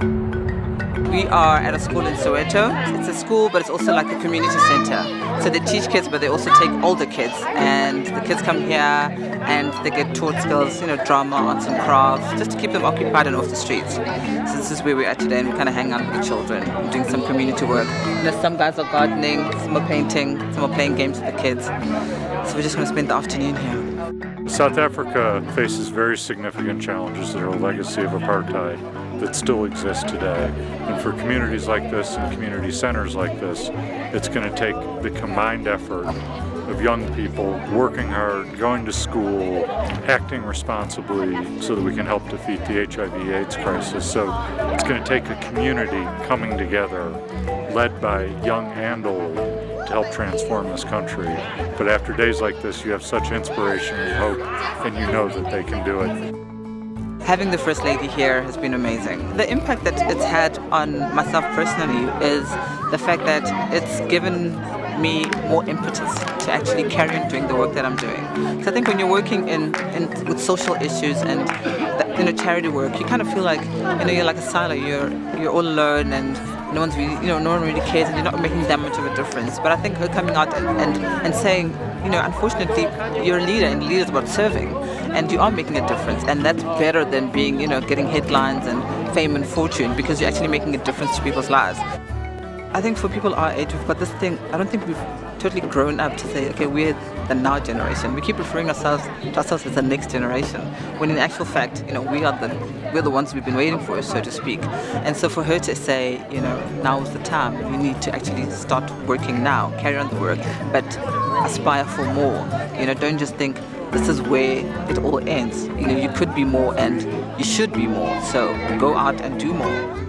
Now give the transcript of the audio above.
We are at a school in Soweto. It's a school, but it's also like a community center. So they teach kids, but they also take older kids. And the kids come here and they get taught skills, drama, arts and crafts, just to keep them occupied and off the streets. So this is where we're at today, and we kind of hang out with the children, doing some community work. Some guys are gardening, some are painting, some are playing games with the kids. So we're just going to spend the afternoon here. South Africa faces very significant challenges that are a legacy of apartheid that still exist today. And for communities like this and community centers like this, it's going to take the combined effort of young people working hard, going to school, acting responsibly so that we can help defeat the HIV/AIDS crisis. So it's going to take a community coming together, led by young and old, to help transform this country. But after days like this, you have such inspiration and hope, and you know that they can do it. Having the First Lady here has been amazing. The impact that it's had on myself personally is the fact that it's given me more impetus to actually carry on doing the work that I'm doing. So I think when you're working with social issues and charity work, you kind of feel like you're like a silo. You're all alone, and no one really cares, and you're not making that much of a difference. But I think her coming out and saying, unfortunately, you're a leader, and a leader is about serving, and you are making a difference, and that's better than being, getting headlines and fame and fortune, because you're actually making a difference to people's lives. I think for people our age, we've got this thing. I don't think we've totally grown up to say, okay, we're the now generation. We keep referring to ourselves as the next generation, when in actual fact, we're the ones we've been waiting for, so to speak. And so for her to say, now is the time. We need to actually start working now, carry on the work, but aspire for more. Don't just think this is where it all ends. You could be more, and you should be more. So go out and do more.